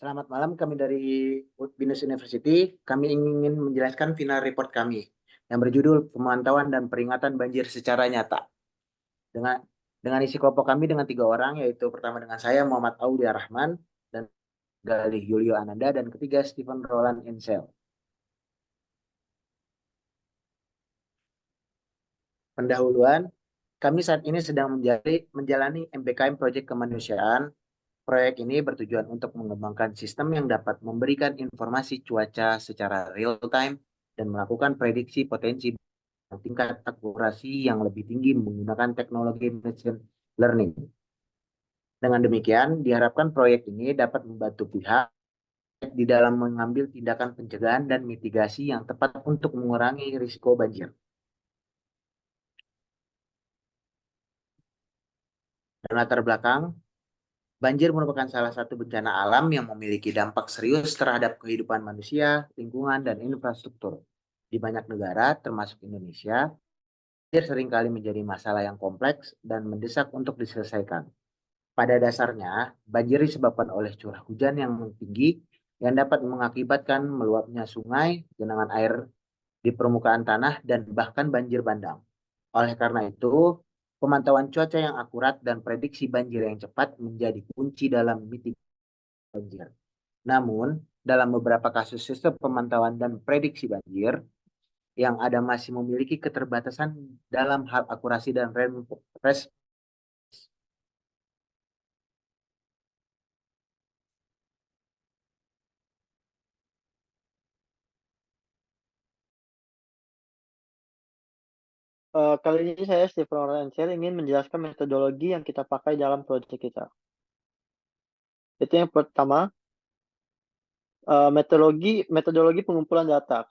Selamat malam, kami dari Binus University. Kami ingin menjelaskan final report kami yang berjudul Pemantauan dan Peringatan Banjir Secara Nyata. Dengan dengan isi kelompok kami dengan 3 orang, yaitu pertama dengan saya Muhammad Aulia Rahman dan Galih Yulio Ananda, dan ketiga Stephen Roland Ensel. Pendahuluan, kami saat ini sedang menjalani MPKM Proyek Kemanusiaan. Proyek ini bertujuan untuk mengembangkan sistem yang dapat memberikan informasi cuaca secara real time dan melakukan prediksi potensi tingkat akurasi yang lebih tinggi menggunakan teknologi machine learning. Dengan demikian, diharapkan proyek ini dapat membantu pihak di dalam mengambil tindakan pencegahan dan mitigasi yang tepat untuk mengurangi risiko banjir. Dan latar belakang, banjir merupakan salah satu bencana alam yang memiliki dampak serius terhadap kehidupan manusia, lingkungan, dan infrastruktur. Di banyak negara, termasuk Indonesia, banjir seringkali menjadi masalah yang kompleks dan mendesak untuk diselesaikan. Pada dasarnya, banjir disebabkan oleh curah hujan yang tinggi yang dapat mengakibatkan meluapnya sungai, genangan air di permukaan tanah, dan bahkan banjir bandang. Oleh karena itu, pemantauan cuaca yang akurat dan prediksi banjir yang cepat menjadi kunci dalam mitigasi banjir. Namun, dalam beberapa kasus sistem pemantauan dan prediksi banjir yang ada masih memiliki keterbatasan dalam hal akurasi dan respons. Kali ini saya Stephen Lorenzel ingin menjelaskan metodologi yang kita pakai dalam proyek kita. Itu yang pertama, metodologi pengumpulan data.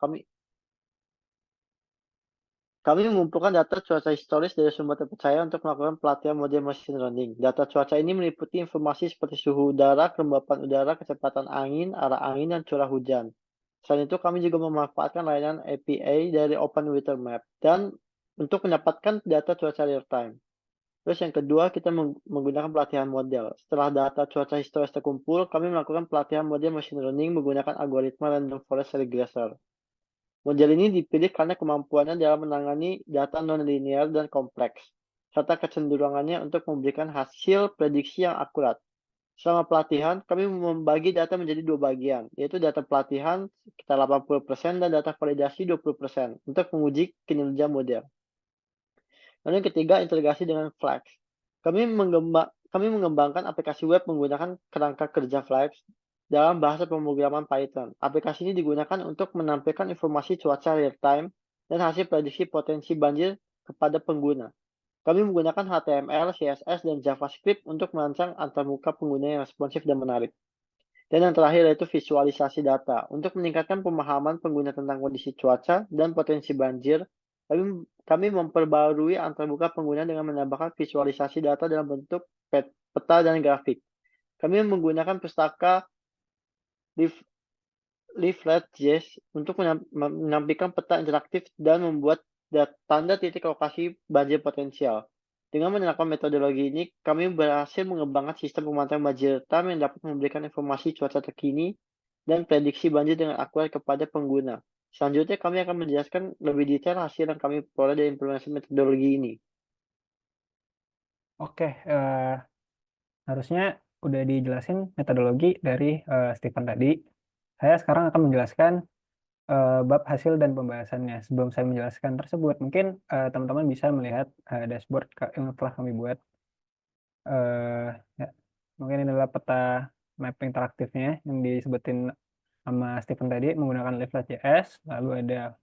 Kami mengumpulkan data cuaca historis dari sumber terpercaya untuk melakukan pelatihan model machine learning. Data cuaca ini meliputi informasi seperti suhu udara, kelembapan udara, kecepatan angin, arah angin, dan curah hujan. Selain itu, kami juga memanfaatkan layanan API dari Open Weather Map dan untuk mendapatkan data cuaca real time. Terus yang kedua, kita menggunakan pelatihan model. Setelah data cuaca historis terkumpul, kami melakukan pelatihan model machine learning menggunakan algoritma random forest regressor. Model ini dipilih karena kemampuannya dalam menangani data non-linear dan kompleks, serta kecenderungannya untuk memberikan hasil prediksi yang akurat. Selama pelatihan, kami membagi data menjadi 2 bagian, yaitu data pelatihan sekitar 80% dan data validasi 20% untuk menguji kinerja model. Lalu yang ketiga, integrasi dengan Flash. Kami mengembangkan aplikasi web menggunakan kerangka kerja Flash dalam bahasa pemrograman Python. Aplikasi ini digunakan untuk menampilkan informasi cuaca real time dan hasil prediksi potensi banjir kepada pengguna. Kami menggunakan HTML, CSS, dan JavaScript untuk merancang antarmuka pengguna yang responsif dan menarik. Dan yang terakhir yaitu visualisasi data. Untuk meningkatkan pemahaman pengguna tentang kondisi cuaca dan potensi banjir, kami memperbarui antarmuka pengguna dengan menambahkan visualisasi data dalam bentuk peta dan grafik. Kami menggunakan pustaka Leaflet.js untuk menampilkan peta interaktif dan membuat tanda titik lokasi banjir potensial. Dengan menerapkan metodologi ini, kami berhasil mengembangkan sistem pemantauan banjir real-time yang dapat memberikan informasi cuaca terkini dan prediksi banjir dengan akurat kepada pengguna. Selanjutnya, kami akan menjelaskan lebih detail hasil yang kami peroleh dari implementasi metodologi ini. Oke, harusnya udah dijelasin metodologi dari Stephen tadi. Saya sekarang akan menjelaskan bab hasil dan pembahasannya. Sebelum saya menjelaskan tersebut, mungkin teman-teman bisa melihat dashboard yang telah kami buat. Ya, mungkin ini adalah peta map interaktifnya yang disebutin sama Stephen tadi menggunakan Leaflet.js. Lalu ada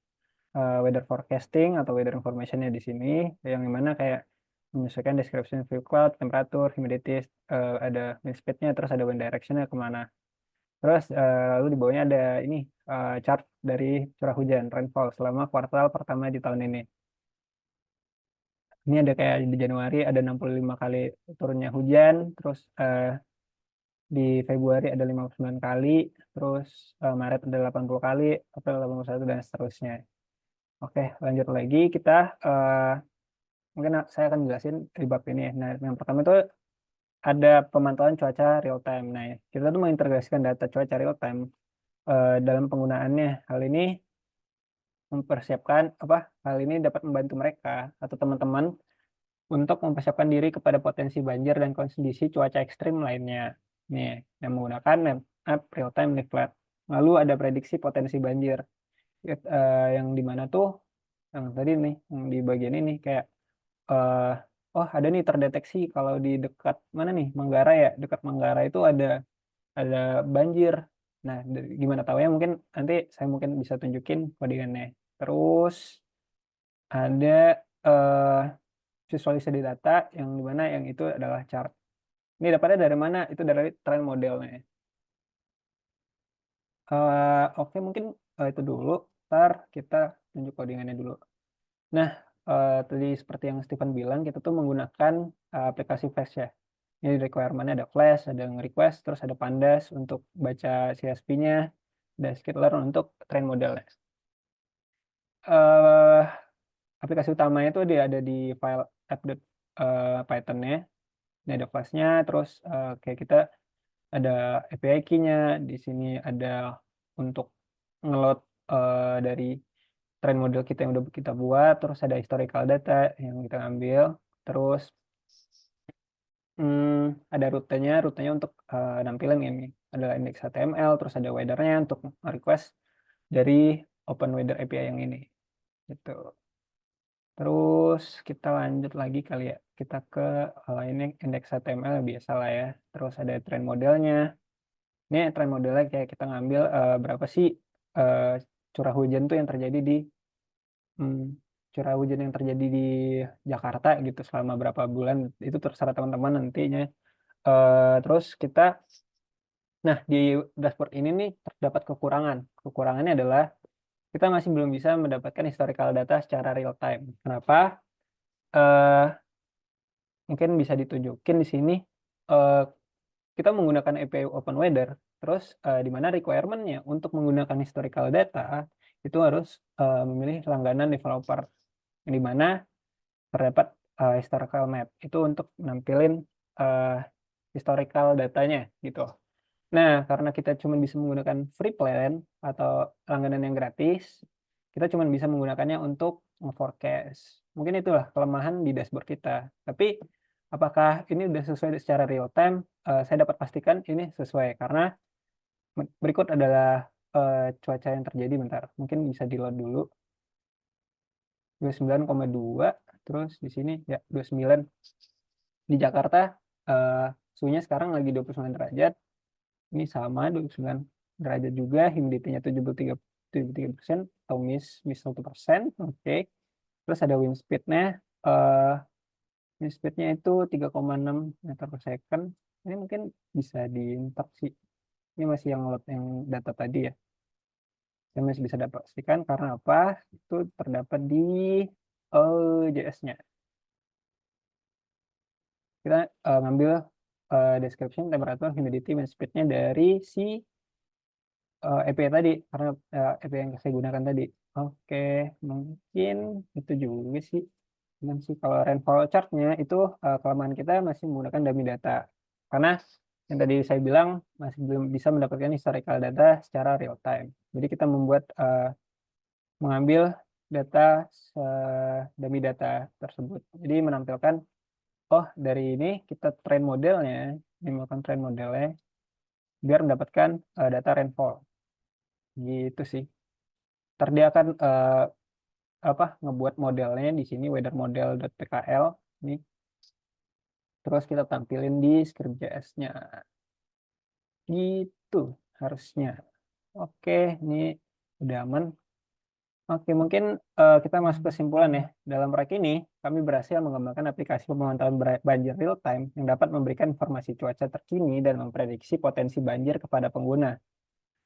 weather forecasting atau weather informationnya di sini, yang dimana kayak menyesuaikan description view cloud, temperatur, humidity, ada wind speed-nya, terus ada wind direction-nya kemana. Terus lalu di bawahnya ada ini chart dari curah hujan, rainfall selama kuartal pertama di tahun ini. Ini ada kayak di Januari ada 65 kali turunnya hujan, terus di Februari ada 59 kali, terus Maret ada 80 kali, April 81 dan seterusnya. Oke, lanjut lagi kita mungkin saya akan jelasin di bab ini. Nah, yang pertama itu ada pemantauan cuaca real time. Nah, kita tuh mengintegrasikan data cuaca real time dalam penggunaannya. Hal ini hal ini dapat membantu mereka atau teman-teman untuk mempersiapkan diri kepada potensi banjir dan kondisi cuaca ekstrim lainnya. Nih, yang menggunakan map real time leaflet. Lalu ada prediksi potensi banjir. Yang di mana tuh yang tadi nih, yang di bagian ini kayak eh oh ada nih terdeteksi kalau di dekat mana nih Manggarai ya, dekat Manggarai itu ada banjir. Nah, gimana tahu ya, mungkin nanti saya mungkin bisa tunjukin codingannya. Terus ada eh visualisasi data yang dimana yang itu adalah chart. Ini dapatnya dari mana? Itu dari trend modelnya. Oke, mungkin itu dulu. Ntar kita tunjuk codingannya dulu. Nah, tadi seperti yang Stephen bilang, kita tuh menggunakan aplikasi Flash ya. Ini requirement-nya ada Flash, ada request, terus ada Pandas untuk baca CSV-nya, ada Skitlearn untuk train modelnya. Eh, aplikasi utamanya itu dia ada di file app.python-nya. Ini ada Flash-nya, terus kayak kita ada API key-nya, di sini ada untuk ngeload dari train model kita yang udah kita buat, terus ada historical data yang kita ambil, terus ada rutenya untuk nampilin ini adalah index HTML, terus ada weather-nya untuk request dari Open Weather API yang ini, gitu. Terus kita lanjut lagi kali ya, kita ke ini index HTML biasa lah ya. Terus ada train modelnya. Ini train modelnya kayak kita ngambil berapa sih curah hujan tuh yang terjadi di curah hujan yang terjadi di Jakarta gitu selama berapa bulan, itu terserah teman-teman nantinya. Terus nah di dashboard ini nih terdapat kekurangan. Kekurangannya adalah kita masih belum bisa mendapatkan historical data secara real time. Kenapa? Eh, Mungkin bisa ditunjukin di sini. Eh, kita menggunakan API Open Weather, terus di mana requirement-nya untuk menggunakan historical data itu harus memilih langganan developer, di mana terdapat historical map itu untuk nampilin historical datanya gitu. Nah, karena kita cuma bisa menggunakan free plan atau langganan yang gratis, kita cuma bisa menggunakannya untuk forecast. Mungkin itulah kelemahan di dashboard kita. Tapi apakah ini sudah sesuai secara real time? Saya dapat pastikan ini sesuai karena berikut adalah cuaca yang terjadi. Bentar, mungkin bisa di load dulu. 29,2, terus di sini ya 29. Di Jakarta suhunya sekarang lagi 29 derajat. Ini sama 29 derajat juga, humidity-nya 73% atau miss 1%. Oke. Terus ada wind speed-nya. Wind speed-nya itu 3,6 meter per second. Ini mungkin bisa diintak sih. Ini masih yang load yang data tadi ya. Saya masih bisa pastikan karena apa? Itu terdapat di JS-nya. Kita ngambil description, temperature, humidity, wind speed-nya dari si API tadi, karena API yang saya gunakan tadi. Oke, mungkin itu juga sih. Dan sih kalau rainfall chart-nya itu kelemahan kita masih menggunakan dummy data. Karena yang tadi saya bilang masih belum bisa mendapatkan historical data secara real time. Jadi kita mengambil data dummy data tersebut. Jadi menampilkan, oh dari ini kita train modelnya, melakukan train modelnya biar mendapatkan data rainfall. Gitu sih. Ntar dia akan ngebuat modelnya di sini weather model.pkl ini. Terus kita tampilin di script.js-nya. Gitu harusnya. Oke, ini udah aman. Oke, mungkin kita masuk ke kesimpulan ya. Dalam proyek ini, kami berhasil mengembangkan aplikasi pemantauan banjir real time yang dapat memberikan informasi cuaca terkini dan memprediksi potensi banjir kepada pengguna.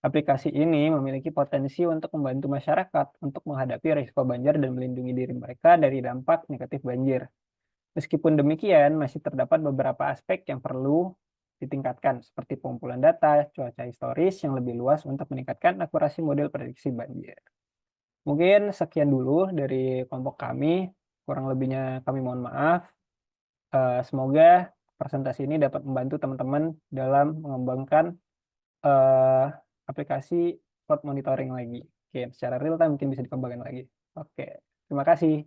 Aplikasi ini memiliki potensi untuk membantu masyarakat untuk menghadapi risiko banjir dan melindungi diri mereka dari dampak negatif banjir. Meskipun demikian, masih terdapat beberapa aspek yang perlu ditingkatkan, seperti pengumpulan data, cuaca historis yang lebih luas untuk meningkatkan akurasi model prediksi banjir. Mungkin sekian dulu dari kelompok kami, kurang lebihnya kami mohon maaf. Semoga presentasi ini dapat membantu teman-teman dalam mengembangkan aplikasi cloud monitoring lagi. Oke, secara real time mungkin bisa dikembangkan lagi. Oke, terima kasih.